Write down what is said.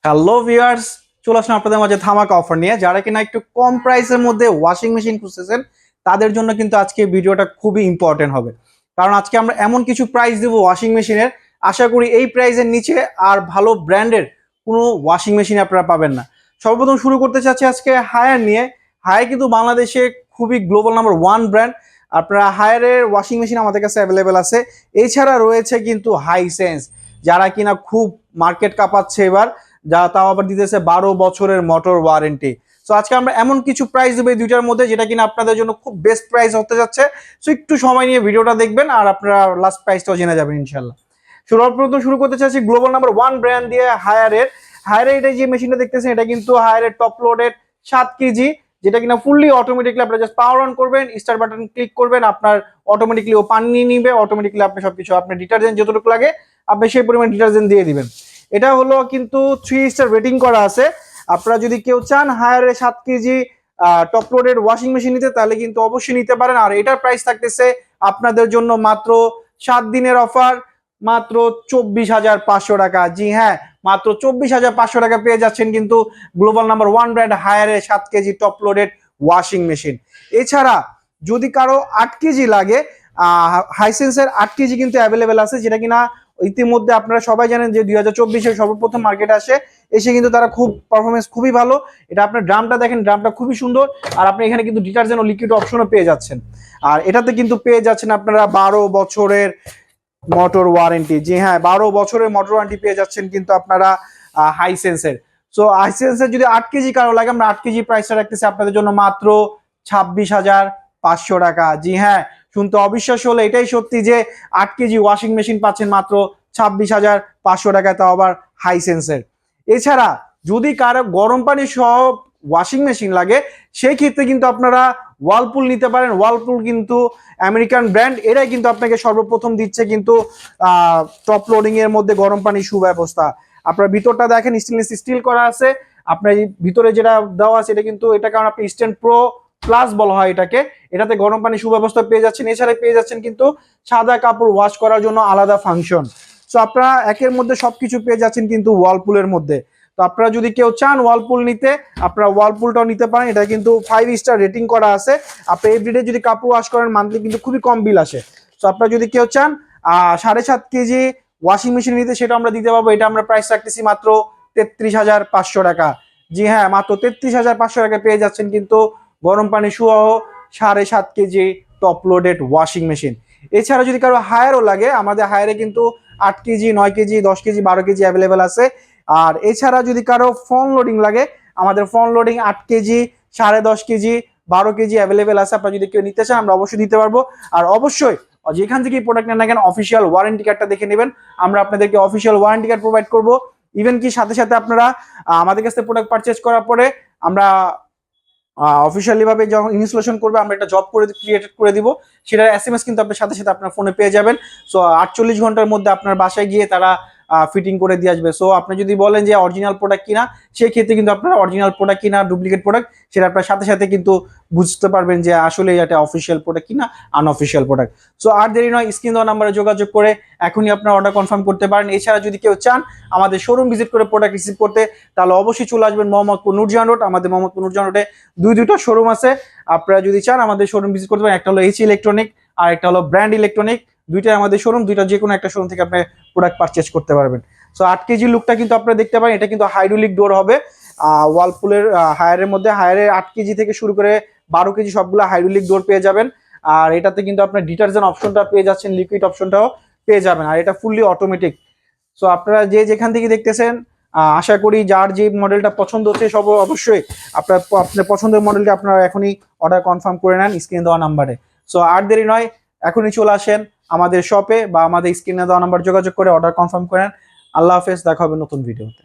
Hello viewers, চলে আসলাম আপনাদের মাঝে ধামাকা অফার নিয়ে। যারা কিনা একটু কম প্রাইসের মধ্যে ওয়াশিং মেশিন খুঁজতেছেন তাদের জন্য কিন্তু আজকে ভিডিওটা খুবই ইম্পর্টেন্ট হবে। কারণ আজকে আমরা এমন কিছু প্রাইস দেবো ওয়াশিং মেশিনের, আশা করি এই প্রাইসের নিচে আর ভালো ব্র্যান্ডের কোনো ওয়াশিং মেশিন আপনারা পাবেন না। সর্বপ্রথম শুরু করতে চাচ্ছি আজকে হায়ার নিয়ে। হায়ার কিন্তু বাংলাদেশে খুবই গ্লোবাল নাম্বার ওয়ান ব্র্যান্ড। আপনারা হায়ারের ওয়াশিং মেশিন আমাদের কাছে অ্যাভেলেবেল আছে। এছাড়া রয়েছে কিন্তু হাইসেন্স, যারা কিনা খুব মার্কেট কাঁপাচ্ছে এবার, যা তাও আবার দিতেছে 12 বছরের মোটর ওয়ারেন্টি। সো আজকে আমরা এমন কিছু প্রাইস দেবো এই দুইটার মধ্যে যেটা কিনা আপনাদের জন্য খুব বেস্ট প্রাইস হতে যাচ্ছে। সো একটু সময় নিয়ে ভিডিওটা দেখবেন আর আপনারা লাস্ট প্রাইসটাও জেনে যাবেন ইনশাল্লাহ। সর্বপ্রথম শুরু করতে চাচ্ছি গ্লোবাল নাম্বার ওয়ান ব্র্যান্ড দিয়ে হায়ারের এটা যে মেশিনটা দেখতেছেন এটা কিন্তু হায়ারের টপ লোডেড 7 কেজি, যেটা কিনা ফুললি অটোমেটিকলি আপনারা জাস্ট পাওয়ার অন করবেন, স্টার বাটন ক্লিক করবেন, আপনার অটোমেটিকলি ও পানি নিয়ে নিবে, অটোমেটিকলি আপনি সবকিছু আপনার ডিটারজেন্ট যতটুকু লাগে আপনি সেই পরিমাণ ডিটারজেন্ট দিয়ে দিবেন। এটা হলো কিন্তু 3 স্টার রেটিং করা আছে। আপনারা যদি কেউ চান হায়ারে 7 KG top loaded washing machine নিতে তাহলে কিন্তু অবশ্যই নিতে পারেন। আর এটার প্রাইস থাকতেছে আপনাদের জন্য মাত্র 7 দিনের অফার, মাত্র 24,500 টাকা। জি হ্যাঁ, মাত্র 24,500 টাকা পেয়ে যাচ্ছেন কিন্তু গ্লোবাল নাম্বার ওয়ান ব্র্যান্ড হায়ারে 7 KG top loaded washing machine. এছাড়া যদি কারো 8 কেজি লাগে, হাইসেন্সের 8 কেজি কিন্তু অ্যাভেলেবেল আছে, যেটা কিনা ইতিমধ্যে আপনারা সবাই জানেন যে 2024-এ সর্বপ্রথম মার্কেটে এসে কিন্তু তারা খুব পারফরমেন্স খুবই ভালো। এটা আপনার ড্রামটা দেখেন, ড্রামটা খুবই সুন্দর। আর আপনি এখানে কিন্তু ডিটারজেন্ট ও লিকুইড অপশনও পেয়ে যাচ্ছেন। আর এটাতে কিন্তু পেয়ে যাচ্ছেন আপনারা 12 বছরের মোটর ওয়ারেন্টি। জি হ্যাঁ, 12 বছরের মোটর ওয়ারেন্টি পেয়ে যাচ্ছেন কিন্তু আপনারা হাইসেন্সের। সো হাইসেন্সের যদি 8 কেজি কারো লাগে, আমরা 8 কেজি প্রাইসটা রাখতেছি আপনাদের জন্য মাত্র 26,500 টাকা। জি হ্যাঁ, শুনতে অবিশ্বাস হলে এটাই সত্যি যে 8 কেজি ওয়াশিং মেশিন পাচ্ছেন মাত্র 26,500 টাকায়, তাও আবার হাইসেন্সের। এছাড়া যদি কারো গরম পানি সহ ওয়াশিং মেশিন লাগে সেই ক্ষেত্রে কিন্তু আপনারা ওয়ালপুল নিতে পারেন। ওয়ালপুল কিন্তু আমেরিকান ব্র্যান্ড, এরাই কিন্তু আপনাকে সর্বপ্রথম দিচ্ছে কিন্তু টপ লোডিং এর মধ্যে গরম পানি সুব্যবস্থা। আপনার ভিতরটা দেখেন স্টেনলেস স্টিল করা আছে। আপনার ভিতরে যেটা দেওয়া আছে এটা কিন্তু, এটা কারণ আপনি স্ট্যান্ড প্রো প্লাস বলা হয় এটাকে। এটাতে গরম পানি সুব্যবস্থা পেয়ে যাচ্ছেন। এছাড়া পেয়ে যাচ্ছেন কিন্তু সাদা কাপড় ওয়াশ করার জন্য আলাদা ফাংশন। সো আপনারা একের মধ্যে সবকিছু পেয়ে যাচ্ছেন কিন্তু ওয়ালপুলের মধ্যে। তো আপনারা যদি কেউ চান ওয়ালপুল নিতে, আপনারা ওয়ালপুলটাও নিতে পারেন। এটা কিন্তু 5 স্টার রেটিং করা আছে। আপনি এভরিডে যদি কাপড় ওয়াশ করেন মান্থলি কিন্তু খুবই কম বিল আসে। তো আপনারা যদি কেউ চান 7.5 কেজি ওয়াশিং মেশিন নিতে, সেটা আমরা দিতে পারবো। এটা আমরা প্রাইস রাখতেছি মাত্র 33,500 টাকা। জি হ্যাঁ, মাত্র 33,500 টাকা পেয়ে যাচ্ছেন কিন্তু গরম পানি সহ 7.5 KG top loaded washing machine. এছাড়া যদি কারো হায়ারও লাগে, আমাদের হায়ারে কিন্তু 8 KG, 9 KG, 10 KG, 12 KG available আছে। আর এছাড়া যদি কারো ফ্রন্ট লোডিং লাগে, আমাদের front loading 8 KG, 10.5 KG, 12 KG available আছে। আপনারা যদি কেউ নিতে চান আমরা অবশ্যই দিতে পারবো। আর অবশ্যই যেখান থেকে প্রোডাক্ট নেন না কেন অফিসিয়াল ওয়ারেন্টি কার্ডটা দেখে নেবেন। আমরা আপনাদেরকে অফিসিয়াল ওয়ারেন্টি কার্ড প্রোভাইড করবো। ইভেন কি সাথে সাথে আপনারা আমাদের কাছ থেকে প্রোডাক্ট পারচেজ করার পরে আমরা অফিসিয়ালি ভাবে যখন ইনস্টলেশন করবে আমরা একটা জব করে ক্রিয়েটেড করে দিব, সেটার এসএমএস কিন্তু আপনার সাথে সাথে আপনার ফোনে পেয়ে যাবেন। সো 48 ঘন্টার মধ্যে আপনার বাসায় গিয়ে তারা ফিটিং করে দিয়ে আসবে। সো আপনি যদি বলেন যে অরিজিনাল প্রোডাক্ট কিনা, সেই ক্ষেত্রে কিন্তু আপনারা অরিজিনাল প্রোডাক্ট কিনা ডুপ্লিকেট প্রোডাক্ট সেটা আপনার সাথে সাথে কিন্তু বুঝতে পারবেন যে আসলে এটা অফিসিয়াল প্রোডাক্ট কিনা আনঅফিসিয়াল প্রোডাক্ট। সো আর দেরি নয়, স্ক্রিন দেওয়া নাম্বারে যোগাযোগ করে এখনই আপনার অর্ডার কনফার্ম করতে পারেন। এছাড়া যদি কেউ চান আমাদের শোরুম ভিজিট করে প্রোডাক্ট রিসিভ করতে, তাহলে অবশ্যই চলে আসবেন মোহাম্মদপুর নূরজাহান রোড। আমাদের মোহাম্মদপুর নূরজাহান রোডে দুইটা শোরুম আছে। আপনারা যদি চান আমাদের শোরুম ভিজিট করতে পারেন। একটা হলো এইচ ইলেকট্রনিক আর একটা হলো ব্র্যান্ড ইলেকট্রনিক। দুইটাই আমাদের শোরুম, দুইটা যে কোনো একটা শোরুম থেকে আপনি প্রোডাক্ট পারচেজ করতে পারবেন। সো 8 কেজি লুকটা কিন্তু আপনারা দেখতে পারেন, এটা কিন্তু হাইড্রোলিক ডোর হবে। ওয়ালপুলের হায়ারের মধ্যে হায়ারের 8 কেজি থেকে শুরু করে 12 কেজি সবগুলো হাইড্রোলিক ডোর পেয়ে যাবেন। আর এটাতে কিন্তু আপনার ডিটারজেন্ট অপশনটা পেয়ে যাচ্ছেন, লিকুইড অপশনটাও পেয়ে যাবেন। আর এটা ফুললি অটোমেটিক। সো আপনারা যে যেখান থেকে দেখতেছেন, আশা করি যার যে মডেলটা পছন্দ হচ্ছে সব অবশ্যই আপনার পছন্দের মডেলটা আপনারা এখনই অর্ডার কনফার্ম করে নেন স্ক্রিনে দেওয়া নাম্বারে। সো আর দেরি নয়, এখনই চলে আসেন আমাদের শপে বা আমাদের স্ক্রিনে দেওয়া নাম্বার যোগাযোগ করে অর্ডার কনফার্ম করেন। আল্লাহ হাফেজ, দেখা হবে নতুন ভিডিওতে।